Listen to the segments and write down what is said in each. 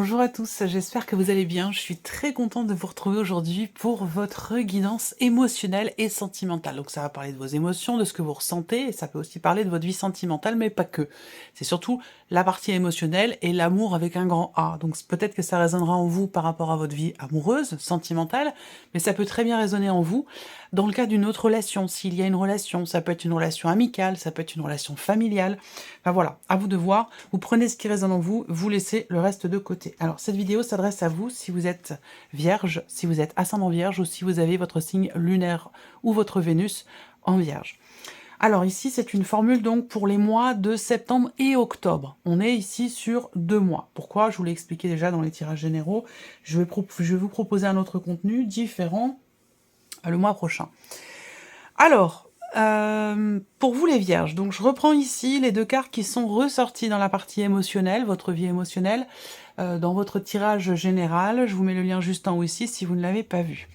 Bonjour à tous, j'espère que vous allez bien. Je suis très contente de vous retrouver aujourd'hui pour votre guidance émotionnelle et sentimentale. Donc ça va parler de vos émotions, de ce que vous ressentez, et ça peut aussi parler de votre vie sentimentale, mais pas que. C'est surtout la partie émotionnelle et l'amour avec un grand A. Donc peut-être que ça résonnera en vous par rapport à votre vie amoureuse, sentimentale, mais ça peut très bien résonner en vous dans le cas d'une autre relation. S'il y a une relation, ça peut être une relation amicale, ça peut être une relation familiale. Enfin voilà, à vous de voir. Vous prenez ce qui résonne en vous, vous laissez le reste de côté. Alors cette vidéo s'adresse à vous si vous êtes vierge, si vous êtes ascendant vierge ou si vous avez votre signe lunaire ou votre Vénus en vierge. Alors ici c'est une formule donc pour les mois de septembre et octobre. On est ici sur 2 mois. Pourquoi? Je vous l'ai expliqué déjà dans les tirages généraux. Je vais vous proposer un autre contenu différent le mois prochain. Alors, pour vous les vierges, donc je reprends ici les 2 cartes qui sont ressorties dans la partie émotionnelle, votre vie émotionnelle, dans votre tirage général. Je vous mets le lien juste en haut ici si vous ne l'avez pas vu.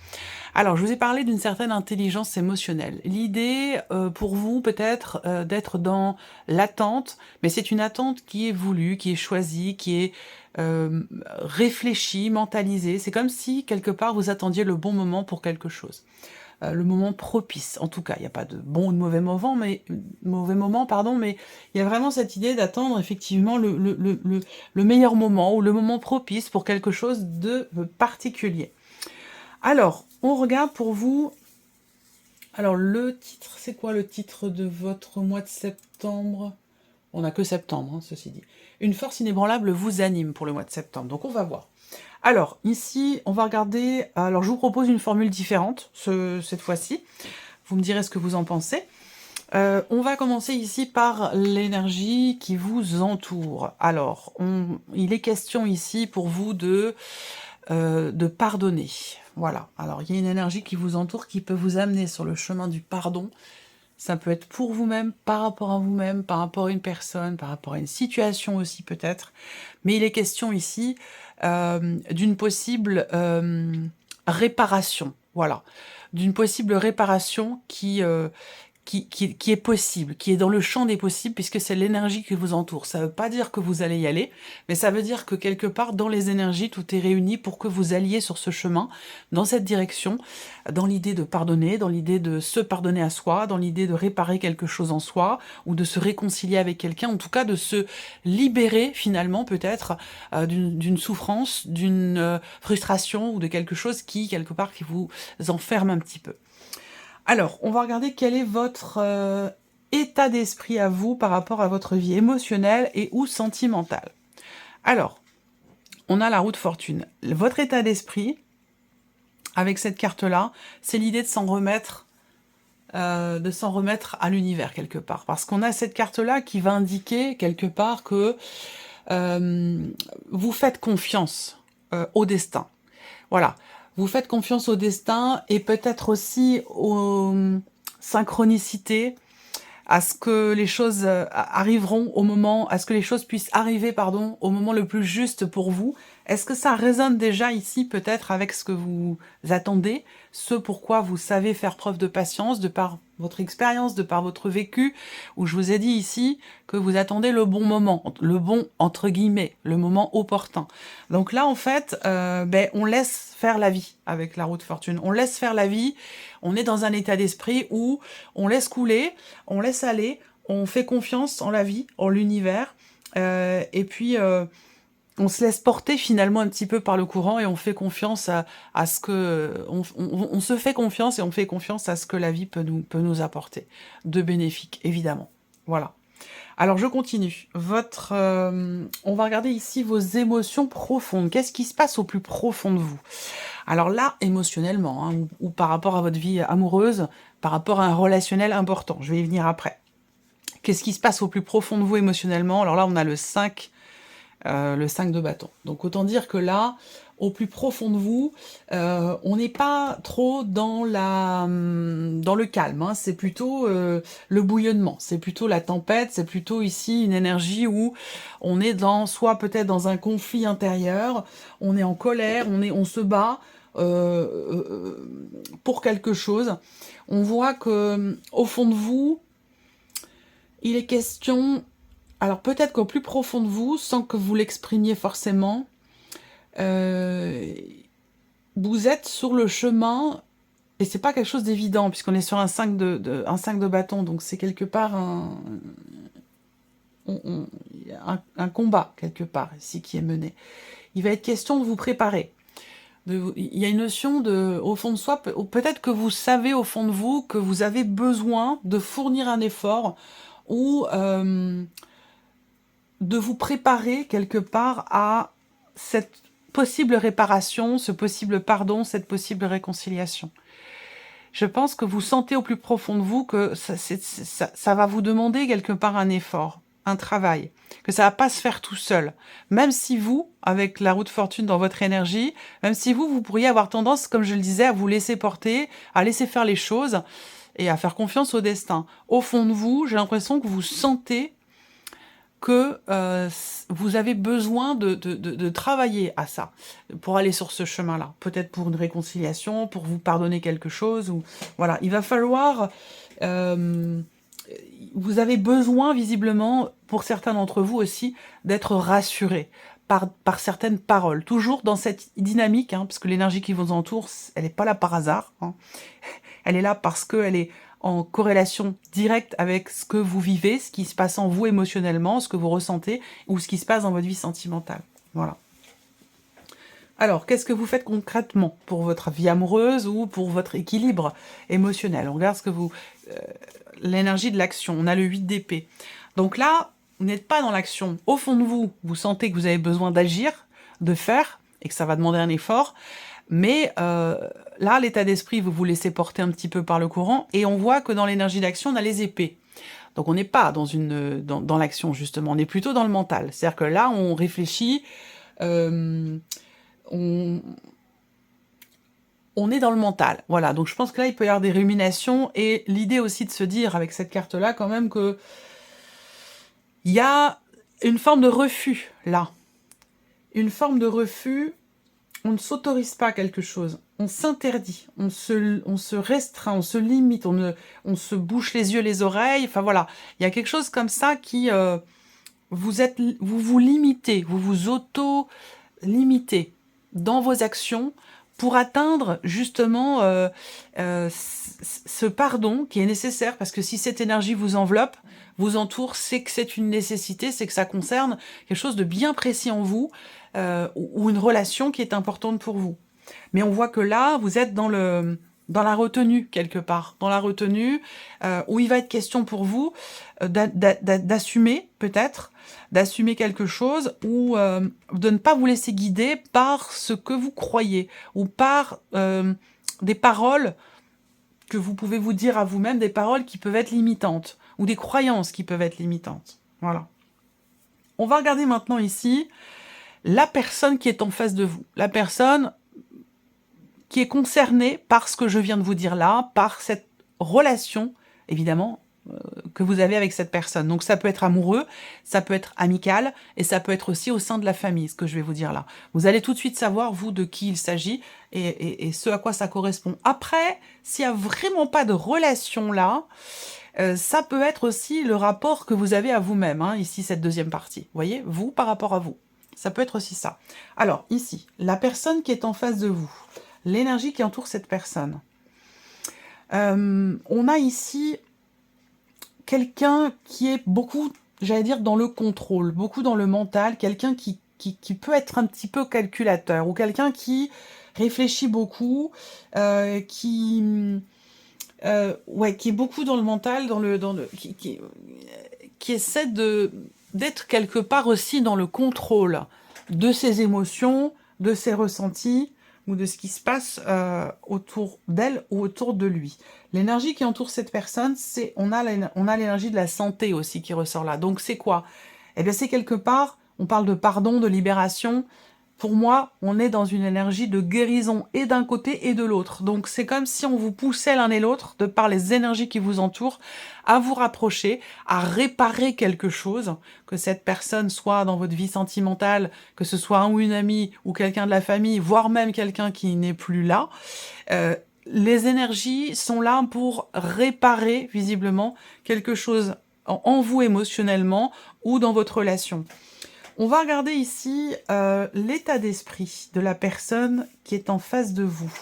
Alors, je vous ai parlé d'une certaine intelligence émotionnelle. L'idée, pour vous, peut-être, d'être dans l'attente, mais c'est une attente qui est voulue, qui est choisie, qui est réfléchie, mentalisée. C'est comme si, quelque part, vous attendiez le bon moment pour quelque chose. Le moment propice. En tout cas, il n'y a pas de bon ou de mauvais moment, mais il y a vraiment cette idée d'attendre effectivement le meilleur moment ou le moment propice pour quelque chose de particulier. Alors, on regarde pour vous. Alors, le titre, c'est quoi le titre de votre mois de septembre? On n'a que septembre, hein, ceci dit. Une force inébranlable vous anime pour le mois de septembre. Donc, on va voir. Alors, ici, on va regarder... Alors, je vous propose une formule différente, cette fois-ci. Vous me direz ce que vous en pensez. On va commencer ici par l'énergie qui vous entoure. Alors, il est question ici pour vous de pardonner. Voilà. Alors, il y a une énergie qui vous entoure qui peut vous amener sur le chemin du pardon. Ça peut être pour vous-même, par rapport à vous-même, par rapport à une personne, par rapport à une situation aussi peut-être. Mais il est question ici d'une possible réparation. Voilà. D'une possible réparation qui est possible, qui est dans le champ des possibles, puisque c'est l'énergie qui vous entoure. Ça ne veut pas dire que vous allez y aller, mais ça veut dire que quelque part, dans les énergies, tout est réuni pour que vous alliez sur ce chemin, dans cette direction, dans l'idée de pardonner, dans l'idée de se pardonner à soi, dans l'idée de réparer quelque chose en soi, ou de se réconcilier avec quelqu'un, en tout cas de se libérer finalement peut-être d'une souffrance, d'une frustration, ou de quelque chose qui, quelque part, qui vous enferme un petit peu. Alors, on va regarder quel est votre état d'esprit à vous par rapport à votre vie émotionnelle et ou sentimentale. Alors, on a la roue de fortune. Votre état d'esprit, avec cette carte-là, c'est l'idée de s'en remettre à l'univers quelque part. Parce qu'on a cette carte-là qui va indiquer quelque part que vous faites confiance au destin. Voilà. Vous faites confiance au destin et peut-être aussi aux synchronicités, à ce que les choses arriveront au moment, à ce que les choses puissent arriver, pardon, au moment le plus juste pour vous. Est-ce que ça résonne déjà ici peut-être avec ce que vous attendez, ce pourquoi vous savez faire preuve de patience, de par votre expérience, de par votre vécu, où je vous ai dit ici que vous attendez le bon moment, le bon entre guillemets, le moment opportun. Donc là en fait, on laisse faire la vie avec la roue de fortune. On laisse faire la vie, on est dans un état d'esprit où on laisse couler, on laisse aller, on fait confiance en la vie, en l'univers, et puis on se laisse porter finalement un petit peu par le courant et on fait confiance à ce que... On se fait confiance et on fait confiance à ce que la vie peut nous apporter de bénéfique, évidemment. Voilà. Alors, je continue. On va regarder ici vos émotions profondes. Qu'est-ce qui se passe au plus profond de vous? Alors là, émotionnellement, hein, ou par rapport à votre vie amoureuse, par rapport à un relationnel important. Je vais y venir après. Qu'est-ce qui se passe au plus profond de vous émotionnellement? Alors là, on a le 5 de bâton. Donc autant dire que là, au plus profond de vous, on n'est pas trop dans le calme, hein. C'est plutôt le bouillonnement, c'est plutôt la tempête, c'est plutôt ici une énergie où on est soit peut-être dans un conflit intérieur, on est en colère, on se bat pour quelque chose. On voit que au fond de vous, il est question... Alors peut-être qu'au plus profond de vous, sans que vous l'exprimiez forcément, Euh, vous êtes sur le chemin, et c'est pas quelque chose d'évident, puisqu'on est sur un 5 un 5 de bâton, donc c'est quelque part il y a un combat, quelque part, ici, qui est mené. Il va être question de vous préparer. Il y a une notion au fond de soi, peut-être que vous savez au fond de vous que vous avez besoin de fournir un effort ou de vous préparer quelque part à cette possible réparation, ce possible pardon, cette possible réconciliation. Je pense que vous sentez au plus profond de vous que ça va vous demander quelque part un effort, un travail, que ça va pas se faire tout seul. Même si vous, avec la roue de fortune dans votre énergie, même si vous pourriez avoir tendance, comme je le disais, à vous laisser porter, à laisser faire les choses et à faire confiance au destin. Au fond de vous, j'ai l'impression que vous sentez que vous avez besoin de travailler à ça, pour aller sur ce chemin-là. Peut-être pour une réconciliation, pour vous pardonner quelque chose. Ou voilà, il va falloir... vous avez besoin, visiblement, pour certains d'entre vous aussi, d'être rassurés par certaines paroles. Toujours dans cette dynamique, parce que l'énergie qui vous entoure, elle n'est pas là par hasard. Elle est là parce qu'elle est en corrélation directe avec ce que vous vivez, ce qui se passe en vous émotionnellement, ce que vous ressentez, ou ce qui se passe dans votre vie sentimentale. Voilà. Alors, qu'est-ce que vous faites concrètement pour votre vie amoureuse ou pour votre équilibre émotionnel? On regarde ce que vous... l'énergie de l'action. On a le 8 d'épée. Donc là, vous n'êtes pas dans l'action. Au fond de vous, vous sentez que vous avez besoin d'agir, de faire, et que ça va demander un effort. Mais là, l'état d'esprit, vous vous laissez porter un petit peu par le courant, et on voit que dans l'énergie d'action, on a les épées. Donc on n'est pas dans l'action, justement, on est plutôt dans le mental. C'est-à-dire que là, on réfléchit, on est dans le mental. Voilà, donc je pense que là, il peut y avoir des ruminations, et l'idée aussi de se dire, avec cette carte-là, quand même, que il y a une forme de refus, là. Une forme de refus. On ne s'autorise pas quelque chose, on s'interdit, on se restreint, on se limite, on se bouche les yeux, les oreilles, enfin voilà. Il y a quelque chose comme ça qui... vous vous limitez, vous vous auto-limitez dans vos actions pour atteindre justement ce pardon qui est nécessaire, parce que si cette énergie vous enveloppe, vous entoure, c'est que c'est une nécessité, c'est que ça concerne quelque chose de bien précis en vous, ou une relation qui est importante pour vous. Mais on voit que là, vous êtes dans la retenue, quelque part. Dans la retenue, où il va être question pour vous d'assumer, peut-être, d'assumer quelque chose, ou de ne pas vous laisser guider par ce que vous croyez, ou par des paroles que vous pouvez vous dire à vous-même, des paroles qui peuvent être limitantes, ou des croyances qui peuvent être limitantes. Voilà. On va regarder maintenant ici la personne qui est en face de vous, la personne qui est concernée par ce que je viens de vous dire là, par cette relation, évidemment, que vous avez avec cette personne. Donc ça peut être amoureux, ça peut être amical, et ça peut être aussi au sein de la famille, ce que je vais vous dire là. Vous allez tout de suite savoir, vous, de qui il s'agit, et ce à quoi ça correspond. Après, s'il n'y a vraiment pas de relation là, ça peut être aussi le rapport que vous avez à vous-même, ici, cette deuxième partie. Vous voyez, vous par rapport à vous. Ça peut être aussi ça. Alors, ici, la personne qui est en face de vous, l'énergie qui entoure cette personne. On a ici quelqu'un qui est beaucoup, j'allais dire, dans le contrôle, beaucoup dans le mental, quelqu'un qui peut être un petit peu calculateur, ou quelqu'un qui réfléchit beaucoup, qui est beaucoup dans le mental, qui essaie d'être quelque part aussi dans le contrôle de ses émotions, de ses ressentis, ou de ce qui se passe autour d'elle ou autour de lui. L'énergie qui entoure cette personne, on a l'énergie de la santé aussi qui ressort là. Donc c'est quoi? Eh bien c'est quelque part, on parle de pardon, de libération. Pour moi, on est dans une énergie de guérison et d'un côté et de l'autre. Donc c'est comme si on vous poussait l'un et l'autre, de par les énergies qui vous entourent, à vous rapprocher, à réparer quelque chose, que cette personne soit dans votre vie sentimentale, que ce soit un ou une amie, ou quelqu'un de la famille, voire même quelqu'un qui n'est plus là. Les énergies sont là pour réparer, visiblement, quelque chose en vous émotionnellement, ou dans votre relation. On va regarder ici l'état d'esprit de la personne qui est en face de vous.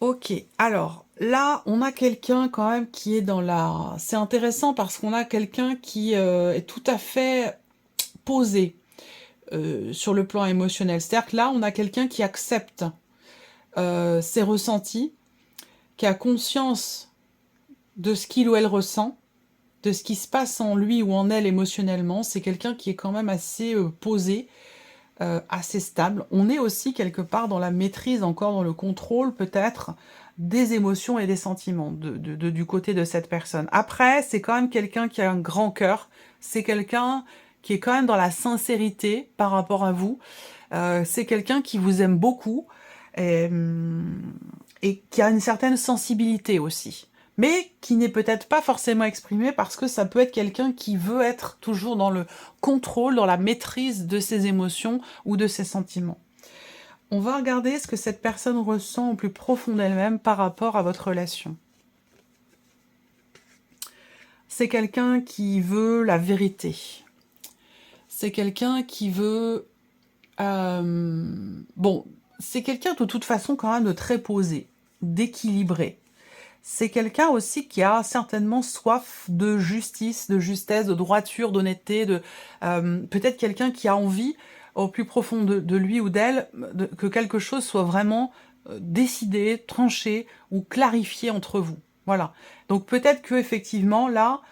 Ok, alors là, on a quelqu'un quand même qui est dans la... C'est intéressant parce qu'on a quelqu'un qui est tout à fait posé sur le plan émotionnel. C'est-à-dire que là, on a quelqu'un qui accepte ses ressentis, qui a conscience de ce qu'il ou elle ressent, de ce qui se passe en lui ou en elle émotionnellement. C'est quelqu'un qui est quand même assez posé, assez stable. On est aussi quelque part dans la maîtrise, encore dans le contrôle peut-être, des émotions et des sentiments du côté de cette personne. Après, c'est quand même quelqu'un qui a un grand cœur, c'est quelqu'un qui est quand même dans la sincérité par rapport à vous, c'est quelqu'un qui vous aime beaucoup et qui a une certaine sensibilité aussi, mais qui n'est peut-être pas forcément exprimée parce que ça peut être quelqu'un qui veut être toujours dans le contrôle, dans la maîtrise de ses émotions ou de ses sentiments. On va regarder ce que cette personne ressent au plus profond d'elle-même par rapport à votre relation. C'est quelqu'un qui veut la vérité. C'est quelqu'un qui veut... Bon, c'est quelqu'un de toute façon quand même de très posé, d'équilibré. C'est quelqu'un aussi qui a certainement soif de justice, de justesse, de droiture, d'honnêteté, peut-être quelqu'un qui a envie, au plus profond de lui ou d'elle, que quelque chose soit vraiment décidé, tranché ou clarifié entre vous. Voilà. Donc peut-être que effectivement là,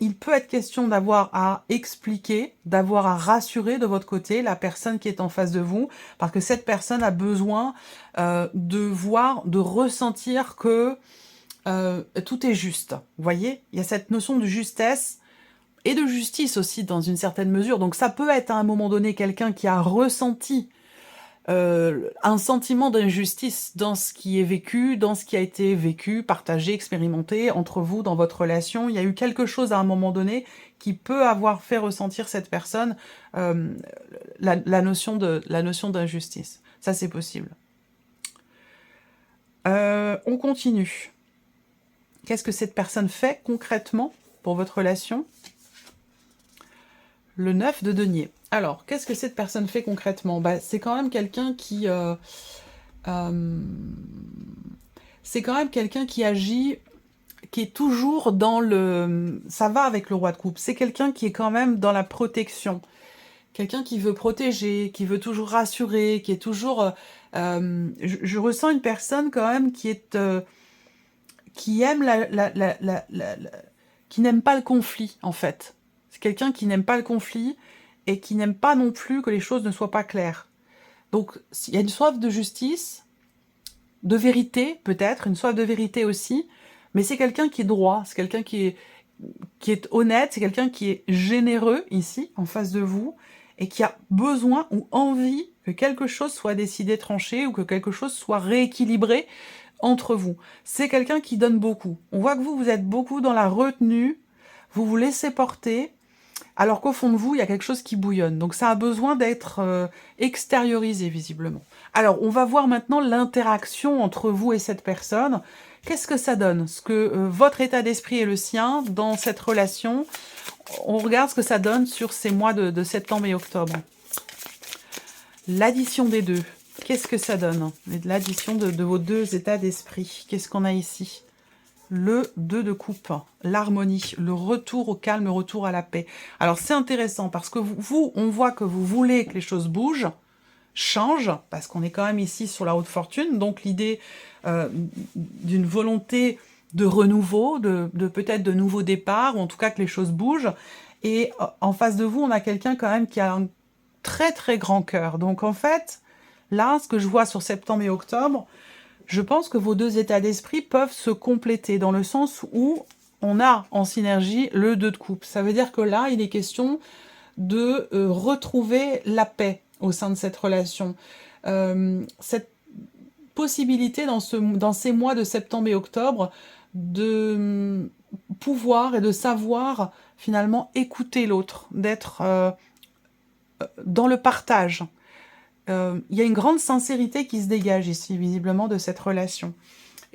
il peut être question d'avoir à expliquer, d'avoir à rassurer de votre côté la personne qui est en face de vous, parce que cette personne a besoin de voir, de ressentir que tout est juste. Vous voyez, il y a cette notion de justesse et de justice aussi dans une certaine mesure. Donc ça peut être à un moment donné quelqu'un qui a ressenti un sentiment d'injustice dans ce qui est vécu, dans ce qui a été vécu, partagé, expérimenté entre vous dans votre relation. Il y a eu quelque chose à un moment donné qui peut avoir fait ressentir cette personne la notion d'injustice. Ça, c'est possible. On continue. Qu'est-ce que cette personne fait concrètement pour votre relation? Le 9 de denier. Alors, qu'est-ce que cette personne fait concrètement? C'est quand même quelqu'un qui... c'est quand même quelqu'un qui agit, qui est toujours dans le... Ça va avec le roi de coupe. C'est quelqu'un qui est quand même dans la protection. Quelqu'un qui veut protéger, qui veut toujours rassurer, qui est toujours... je ressens une personne quand même qui est... qui aime qui n'aime pas le conflit, en fait. C'est quelqu'un qui n'aime pas le conflit et qui n'aime pas non plus que les choses ne soient pas claires. Donc, il y a une soif de justice, de vérité, peut-être, une soif de vérité aussi, mais c'est quelqu'un qui est droit, c'est quelqu'un qui est honnête, c'est quelqu'un qui est généreux, ici, en face de vous, et qui a besoin ou envie que quelque chose soit décidé, tranché, ou que quelque chose soit rééquilibré entre vous. C'est quelqu'un qui donne beaucoup. On voit que vous êtes beaucoup dans la retenue, vous vous laissez porter, alors qu'au fond de vous, il y a quelque chose qui bouillonne. Donc ça a besoin d'être extériorisé, visiblement. Alors, on va voir maintenant l'interaction entre vous et cette personne. Qu'est-ce que ça donne? Ce que votre état d'esprit et le sien dans cette relation, on regarde ce que ça donne sur ces mois de septembre et octobre. L'addition des deux. Qu'est-ce que ça donne? L'addition de vos deux états d'esprit. Qu'est-ce qu'on a ici? Le 2 de coupe, l'harmonie, le retour au calme, le retour à la paix. Alors c'est intéressant parce que vous, on voit que vous voulez que les choses bougent, changent, parce qu'on est quand même ici sur la haute fortune, donc l'idée d'une volonté de renouveau, de peut-être de nouveaux départs, ou en tout cas que les choses bougent. Et en face de vous, on a quelqu'un quand même qui a un très très grand cœur. Donc en fait, là, ce que je vois sur septembre et octobre, je pense que vos deux états d'esprit peuvent se compléter dans le sens où on a en synergie le 2 de coupe. Ça veut dire que là, il est question de retrouver la paix au sein de cette relation. Cette possibilité dans ces mois de septembre et octobre de pouvoir et de savoir finalement écouter l'autre, d'être dans le partage. Il y a une grande sincérité qui se dégage ici, visiblement, de cette relation.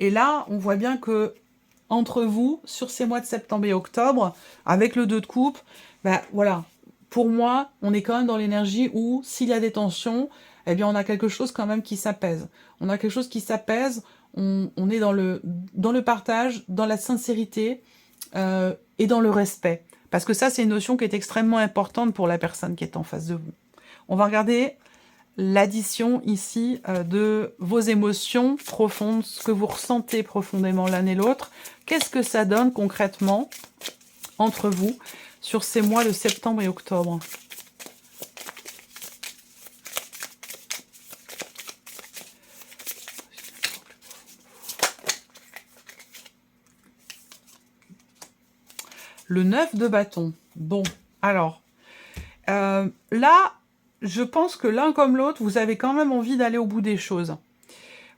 Et là, on voit bien que, entre vous sur ces mois de septembre et octobre, avec le 2 de coupe, ben voilà, pour moi, on est quand même dans l'énergie où, s'il y a des tensions, eh bien, on a quelque chose quand même qui s'apaise. On a quelque chose qui s'apaise, on est dans le partage, dans la sincérité et dans le respect. Parce que ça, c'est une notion qui est extrêmement importante pour la personne qui est en face de vous. On va regarder l'addition ici de vos émotions profondes, ce que vous ressentez profondément l'un et l'autre. Qu'est-ce que ça donne concrètement entre vous sur ces mois de septembre et octobre? Le 9 de bâton. Bon, alors, là, je pense que l'un comme l'autre, vous avez quand même envie d'aller au bout des choses.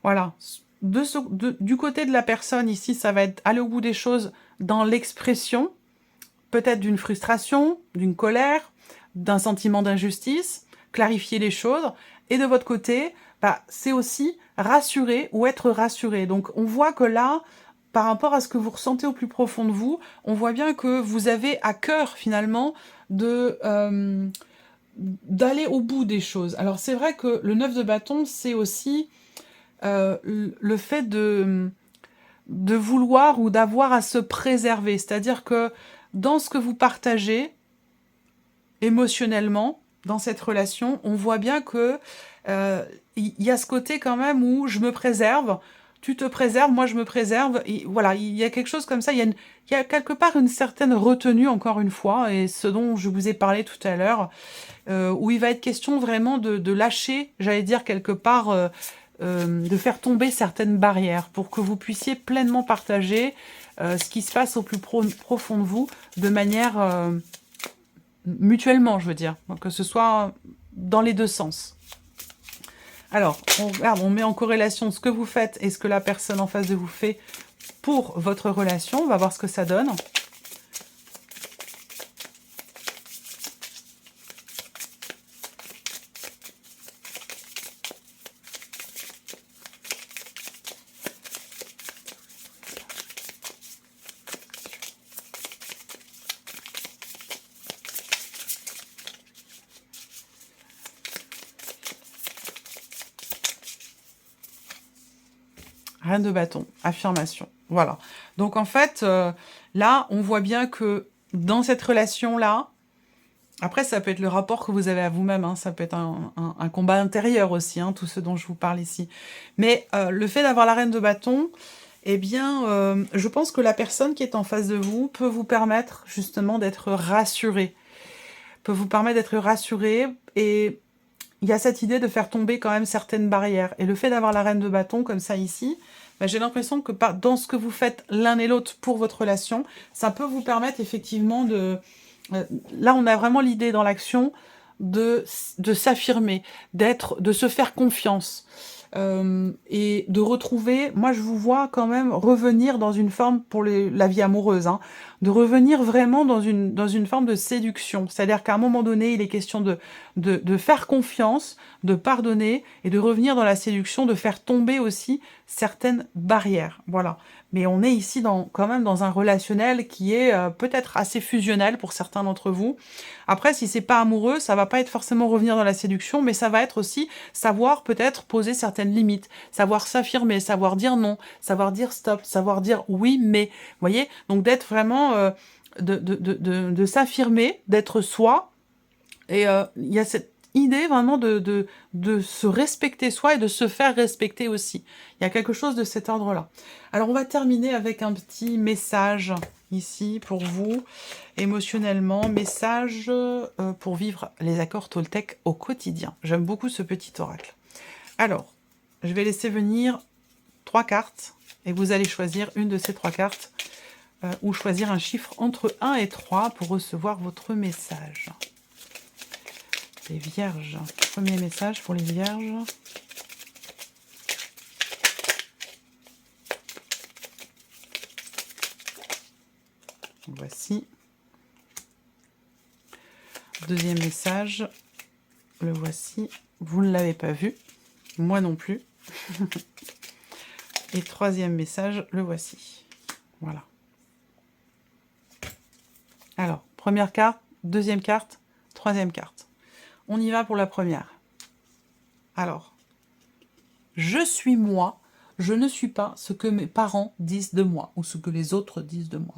Voilà. Du côté de la personne, ici, ça va être aller au bout des choses dans l'expression, peut-être d'une frustration, d'une colère, d'un sentiment d'injustice, clarifier les choses. Et de votre côté, bah, c'est aussi rassurer ou être rassuré. Donc, on voit que là, par rapport à ce que vous ressentez au plus profond de vous, on voit bien que vous avez à cœur, finalement, d'aller au bout des choses. Alors, c'est vrai que le 9 de bâton, c'est aussi le fait de vouloir ou d'avoir à se préserver. C'est-à-dire que dans ce que vous partagez émotionnellement, dans cette relation, on voit bien que y a ce côté quand même où je me préserve, tu te préserves, moi je me préserve. Et voilà, il y a quelque chose comme ça, il y a quelque part une certaine retenue, encore une fois, et ce dont je vous ai parlé tout à l'heure, où il va être question vraiment de lâcher, j'allais dire quelque part, de faire tomber certaines barrières pour que vous puissiez pleinement partager ce qui se passe au plus profond de vous de manière mutuellement, je veux dire, donc que ce soit dans les deux sens. Alors, on regarde, on met en corrélation ce que vous faites et ce que la personne en face de vous fait pour votre relation. On va voir ce que ça donne. Reine de bâton, affirmation. Voilà. Donc en fait, là, on voit bien que dans cette relation-là, après, ça peut être le rapport que vous avez à vous-même, hein, ça peut être un combat intérieur aussi, hein, tout ce dont je vous parle ici. Mais le fait d'avoir la reine de bâton, eh bien, je pense que la personne qui est en face de vous peut vous permettre justement d'être rassurée. Peut vous permettre d'être rassurée et il y a cette idée de faire tomber quand même certaines barrières. Et le fait d'avoir la reine de bâton comme ça ici, bah, j'ai l'impression que dans ce que vous faites l'un et l'autre pour votre relation, ça peut vous permettre effectivement de... là, on a vraiment l'idée dans l'action de s'affirmer, de se faire confiance. Et de retrouver, moi je vous vois quand même revenir dans une forme pour la vie amoureuse, hein, de revenir vraiment dans une forme de séduction. C'est-à-dire qu'à un moment donné, il est question de faire confiance, de pardonner et de revenir dans la séduction, de faire tomber aussi certaines barrières. Voilà. Mais on est ici quand même dans un relationnel qui est peut-être assez fusionnel pour certains d'entre vous. Après, si c'est pas amoureux, ça va pas être forcément revenir dans la séduction, mais ça va être aussi savoir peut-être poser certaines limites, savoir s'affirmer, savoir dire non, savoir dire stop, savoir dire oui, mais. Vous voyez? Donc d'être vraiment... de s'affirmer, d'être soi. Et il y a cette idée vraiment de se respecter soi et de se faire respecter aussi. Il y a quelque chose de cet ordre-là. Alors, on va terminer avec un petit message ici pour vous, émotionnellement. Message pour vivre les accords Toltec au quotidien. J'aime beaucoup ce petit oracle. Alors, je vais laisser venir 3 cartes et vous allez choisir une de ces 3 cartes ou choisir un chiffre entre 1 et 3 pour recevoir votre message. Les vierges. Premier message pour les vierges. Voici. Deuxième message. Le voici. Vous ne l'avez pas vu. Moi non plus. Et troisième message, le voici. Voilà. Alors, première carte, deuxième carte, troisième carte. On y va pour la première. Alors, je suis moi, je ne suis pas ce que mes parents disent de moi ou ce que les autres disent de moi.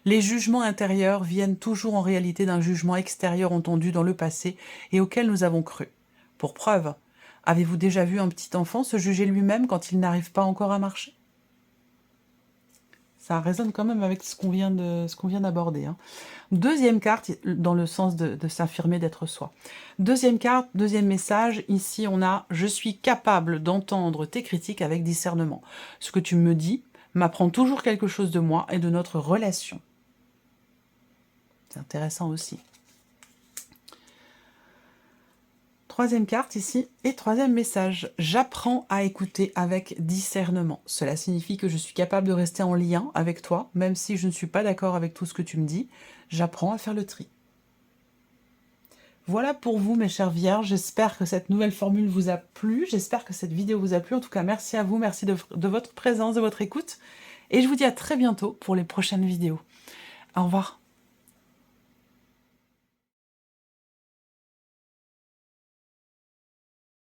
Les jugements intérieurs viennent toujours en réalité d'un jugement extérieur entendu dans le passé et auquel nous avons cru. Pour preuve, avez-vous déjà vu un petit enfant se juger lui-même quand il n'arrive pas encore à marcher? Ça résonne quand même avec ce qu'on vient d'aborder. Hein. Deuxième carte, dans le sens de s'affirmer, d'être soi. Deuxième carte, deuxième message, ici on a « Je suis capable d'entendre tes critiques avec discernement. Ce que tu me dis m'apprend toujours quelque chose de moi et de notre relation. » C'est intéressant aussi. Troisième carte ici, et troisième message. J'apprends à écouter avec discernement. Cela signifie que je suis capable de rester en lien avec toi, même si je ne suis pas d'accord avec tout ce que tu me dis. J'apprends à faire le tri. Voilà pour vous, mes chères vierges. J'espère que cette nouvelle formule vous a plu. J'espère que cette vidéo vous a plu. En tout cas, merci à vous. Merci de votre présence, de votre écoute. Et je vous dis à très bientôt pour les prochaines vidéos. Au revoir.